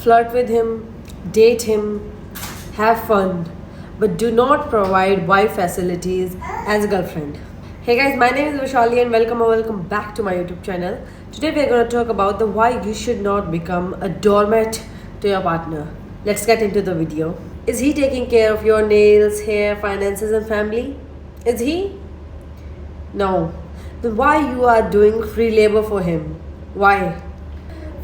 flirt with him, date him, have fun, but do not provide wife facilities as a girlfriend. Hey guys, my name is Vishali and welcome back to my YouTube channel. Today we are going to talk about the why you should not become a doormat to your partner. Let's get into the video. Is he taking care of your nails, hair, finances and family? Is he? No. Then why you are doing free labor for him? Why?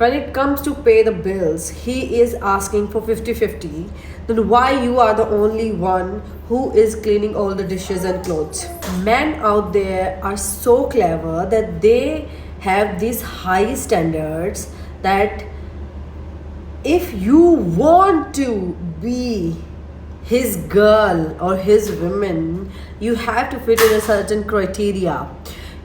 When it comes to pay the bills, he is asking for 50-50. Then why you are the only one who is cleaning all the dishes and clothes? Men out there are so clever that they have these high standards that if you want to be his girl or his woman, you have to fit in a certain criteria.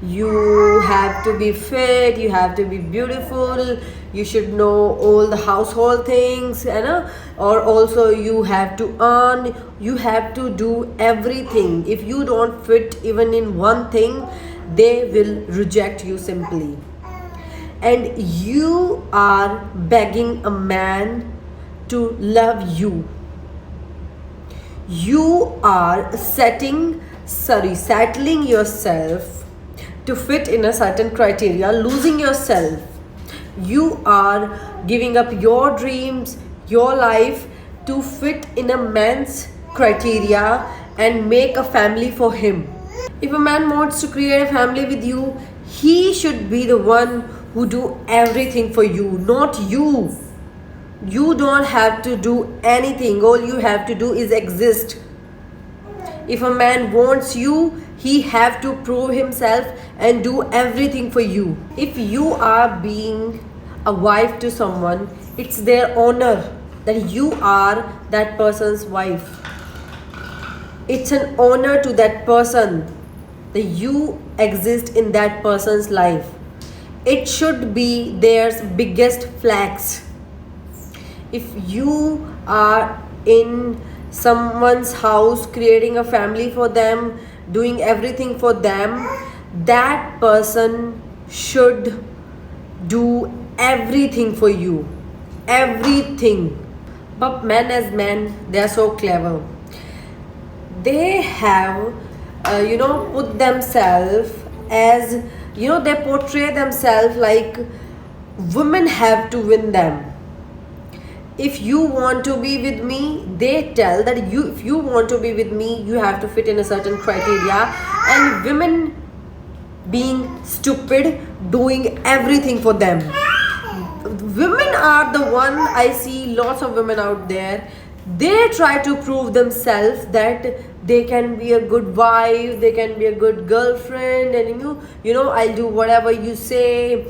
You have to be fit, you have to be beautiful, you should know all the household things, or also you have to earn, you have to do everything. If you don't fit even in one thing, they will reject you simply. And you are begging a man to love you. You are settling yourself to fit in a certain criteria, losing yourself. You are giving up your dreams, your life to fit in a man's criteria and make a family for him. If a man wants to create a family with you, he should be the one who do everything for you, not you. You don't have to do anything. All you have to do is exist. If a man wants you, he have to prove himself and do everything for you. If you are being a wife to someone, it's their honor that you are that person's wife. It's an honor to that person that you exist in that person's life. It should be their biggest flex. If you are in someone's house creating a family for them, doing everything for them, that person should do everything for you. Everything. But men as men, they are so clever. They have put themselves as, they portray themselves like women have to win them. If you want to be with me, they tell that if you want to be with me, you have to fit in a certain criteria. And women being stupid, doing everything for them. Women are the one, I see lots of women out there, they try to prove themselves that they can be a good wife, they can be a good girlfriend, and I'll do whatever you say,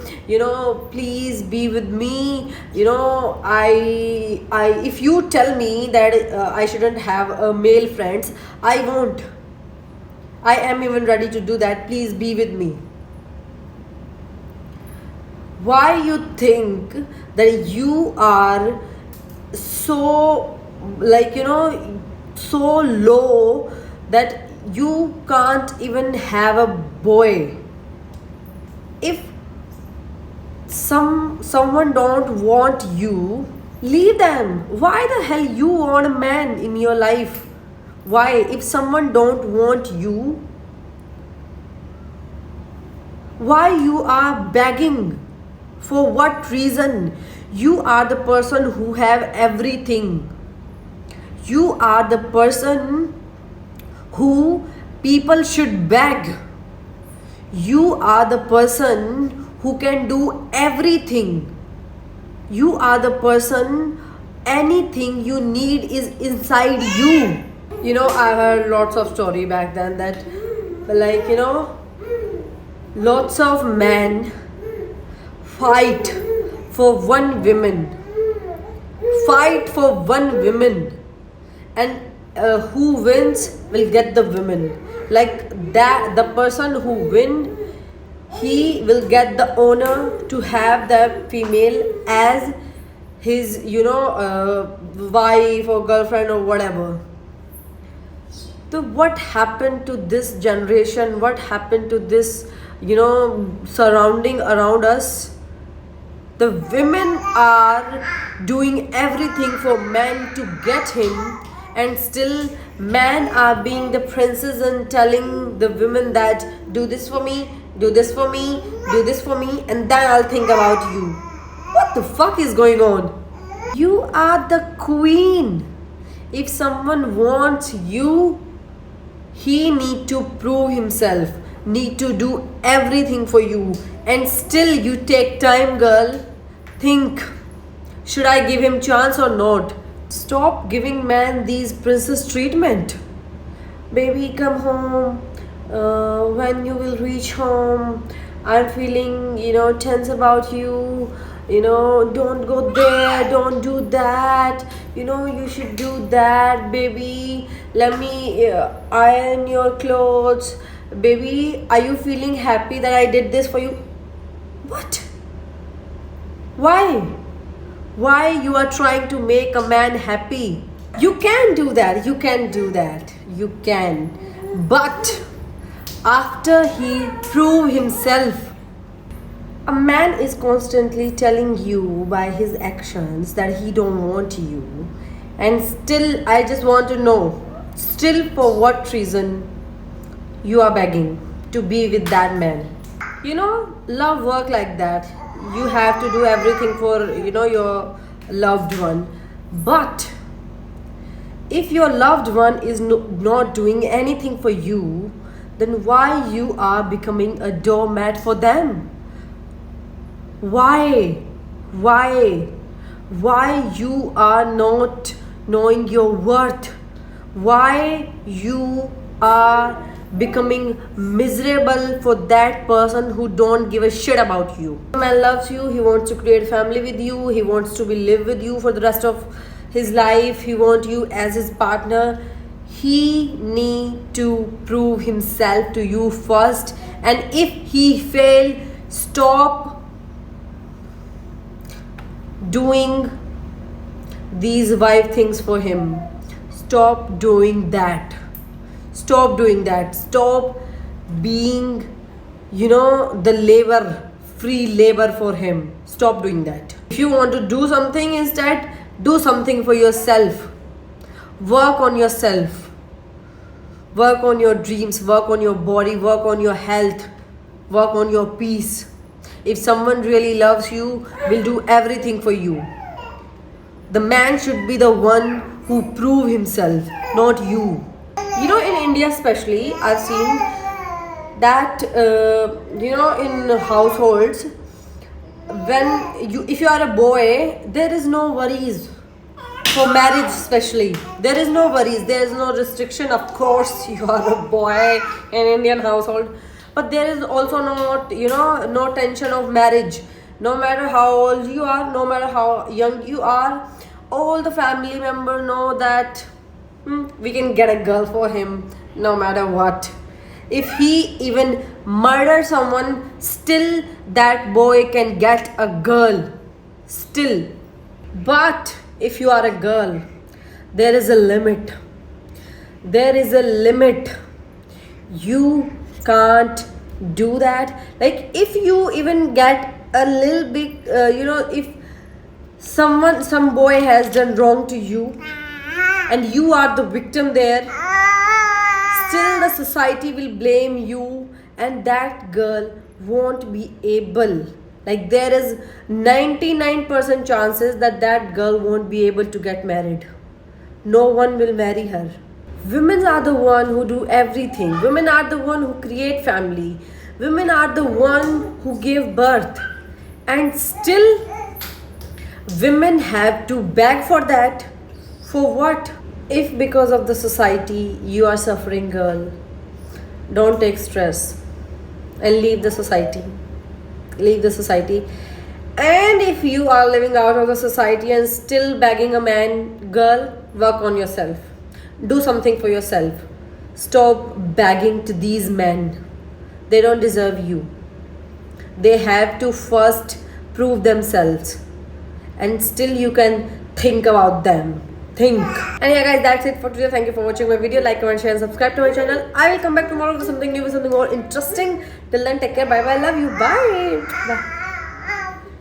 please be with me, if you tell me that I shouldn't have a male friends, I won't. I am even ready to do that. Please be with me. Why you think that you are so so low that you can't even have a boy? If someone don't want you, leave them. Why the hell you want a man in your life? Why? If someone don't want you, why you are begging? For what reason? You are the person who have everything. You are the person who people should beg. You are the person who can do everything. You are the person, anything you need is inside you. I heard lots of story back then that lots of men fight for one woman. Fight for one woman. And who wins will get the women. Like that, the person who win, he will get the honor to have the female as his wife or girlfriend or whatever. So what happened to this generation? What happened to this surrounding around us? The women are doing everything for men to get him, and still men are being the princes and telling the women that do this for me, do this for me, do this for me, and then I'll think about you. What the fuck is going on? You are the queen. If someone wants you, he need to prove himself, need to do everything for you, and still you take time, girl. Think, should I give him chance or not? Stop giving man these princess treatment. Baby, come home. When you will reach home, I'm feeling, tense about you. Don't go there, don't do that. You should do that, baby. Let me iron your clothes. Baby, are you feeling happy that I did this for you? What? Why? Why you are trying to make a man happy? You can do that. You can do that. You can. But after he prove himself, a man is constantly telling you by his actions that he don't want you, and still I just want to know, still for what reason you are begging to be with that man? Love work like that. You have to do everything for your loved one, but if your loved one is not doing anything for you, then why you are becoming a doormat for them? Why you are not knowing your worth? Why you are becoming miserable for that person who don't give a shit about you? The man loves you, he wants to create family with you, he wants to live with you for the rest of his life, he wants you as his partner. He need to prove himself to you first, and if he fail, stop doing these wife things for him. Stop doing that. Stop doing that. Stop being the free labor for him. Stop doing that. If you want to do something, instead do something for yourself. Work on yourself. Work on your dreams. Work on your body. Work on your health. Work on your peace. If someone really loves you, will do everything for you. The man should be the one who prove himself, not you. In India especially, I've seen that in households, if you are a boy, there is no worries. For marriage especially, there is no worries, there is no restriction. Of course, you are a boy in Indian household, but there is also no tension of marriage. No matter how old you are, no matter how young you are, all the family members know that we can get a girl for him no matter what. If he even murders someone, still that boy can get a girl. Still. But if you are a girl, there is a limit. There is a limit. You can't do that. Like, if you even get a little bit if some boy has done wrong to you and you are the victim there, still the society will blame you, and that girl won't be able, like, there is 99% chances that girl won't be able to get married. No one will marry her. Women are the one who do everything. Women are the one who create family. Women are the one who give birth. And still, women have to beg for that. For what? If because of the society you are suffering, girl, don't take stress and leave the society. Leave the society. And if you are living out of the society and still begging a man, girl, work on yourself. Do something for yourself. Stop begging to these men. They don't deserve you. They have to first prove themselves, and still you can think about them. Think. And yeah, guys, that's it for today. Thank you for watching my video. Like, comment, share, and subscribe to my channel. I will come back tomorrow with something new, with something more interesting. Till then, take care. Bye bye. Love you. Bye. Bye.